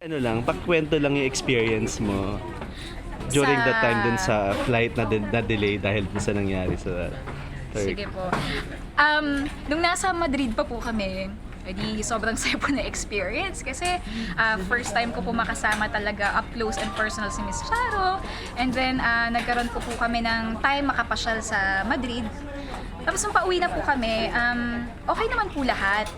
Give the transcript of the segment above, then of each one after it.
Ano lang, pagkwento lang yung experience mo during the time dun sa flight na delay dahil dun sa nangyari sa Sige Turkey. po. Nung nasa Madrid pa po kami, edi sobrang saya po na experience kasi first time ko po makasama talaga up close and personal si Miss Charo. And then nagkaroon po kami ng time makapasyal sa Madrid. Tapos nung pauwi na po kami, okay naman po lahat.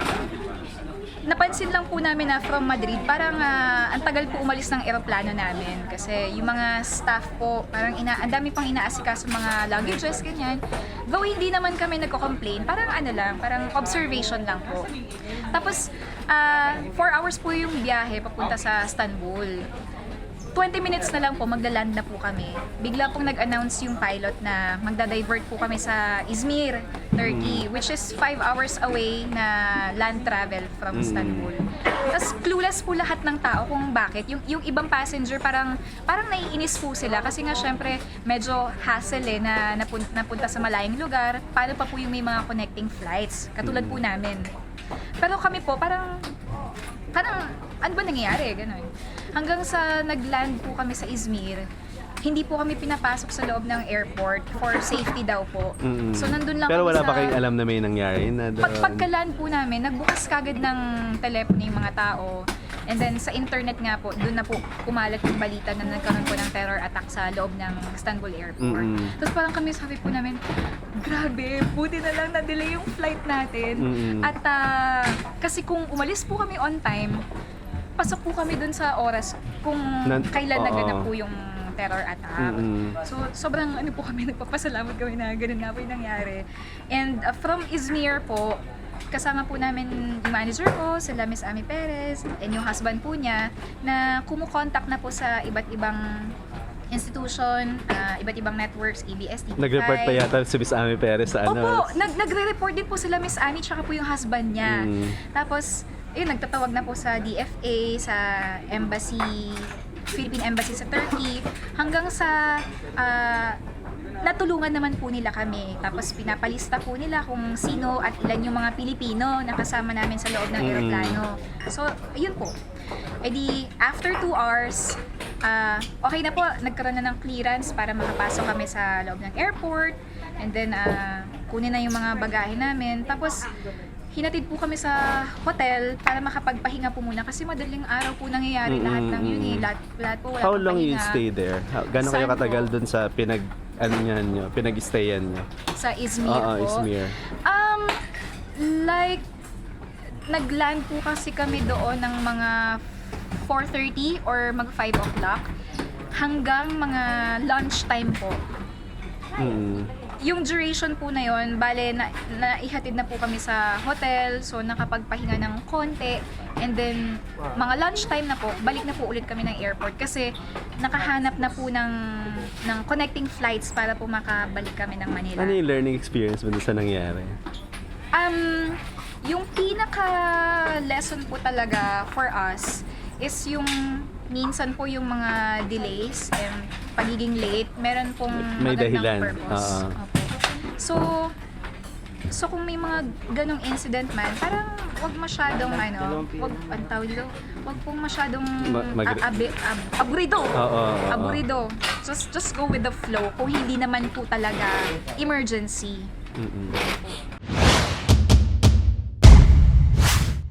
Napansin lang po namin na from Madrid, parang ang tagal po umalis ng eroplano namin. Kasi yung mga staff po, parang ang dami pang inaasikaso mga luggages, ganyan. Though hindi naman kami nagko-complain, parang ano lang, parang observation lang po. Tapos, 4 hours po yung biyahe papunta sa Istanbul. 20 minutes na lang po, magla-land na po kami. Bigla pong nag-announce yung pilot na magda-divert po kami sa Izmir, Turkey, which is 5 hours away na land travel from Istanbul. Tapos clueless po lahat ng tao kung bakit. Yung ibang passenger parang naiinis po sila kasi nga syempre medyo hassle na napunta sa malayong lugar. Paano pa po yung may mga connecting flights, katulad po namin. Pero kami po parang ano ba nangyayari? Ganun. Hanggang sa nag-land po kami sa Izmir, hindi po kami pinapasok sa loob ng airport for safety daw po. So nandun lang Pero kami wala sa... ba kayong alam na may nangyari? Na Pagka-land po namin, nagbukas kagad ng telepono yung mga tao. And then sa internet nga po, doon na po kumalat yung balita na nagkaroon po ng terror attack sa loob ng Istanbul airport. Tapos parang kami sabi po namin, grabe, buti na lang na-delay yung flight natin. At kasi kung umalis po kami on time, pasok po kami dun sa oras kung kailan naganap po yung terror attack. So, sobrang ano po kami, nagpapasalamat kami na ganun nga po yung nangyari. And from Izmir po, kasama po namin yung manager ko, sila Miss Ami Perez, and yung husband po niya, na kumukontak na po sa iba't ibang institution, iba't ibang networks, ABS, TV5. Nag-report pa yata si Miss Ami Perez sa ano? Opo, nagre-report din po sila Miss Annie tsaka po yung husband niya. Tapos, nagtatawag na po sa DFA, sa embassy, Philippine Embassy sa Turkey, hanggang sa natulungan naman po nila kami. Tapos pinapalista po nila kung sino at ilan yung mga Pilipino na kasama namin sa loob ng eroplano. So, yun po. E di, after 2 hours, okay na po, nagkaroon na ng clearance para makapasok kami sa loob ng airport. And then, kunin na yung mga bagahe namin. Tapos, hinatid po kami sa hotel para makapagpahinga po muna kasi madaling araw po nangyayari lahat ng yun eh. Lahat po wala How pang long you pahinga. stay there? Gano'n kayo Saan katagal po? dun sa pinag-stayan nyo? Sa Izmir Oo, po. Izmir. Like, nag-land po kasi kami doon ng mga 4:30 or mag 5 o'clock hanggang mga lunchtime po. Yung duration po na yon, bale naihatid na po kami sa hotel, so nakapagpahinga ng konti, and then mga lunchtime na po, balik na po ulit kami ng airport kasi nakahanap na po ng connecting flights para po makabalik kami ng Manila. Ano yung learning experience mo dun sa nangyari? Yung pinaka lesson po talaga for us is yung minsan po yung mga delays and pagiging late, meron pong May magandang dahilan. purpose. Opo. So kung may mga ganong incident man, parang wag masyadong wag pong masyadong aburido. Aburido. Just go with the flow kung hindi naman po talaga emergency.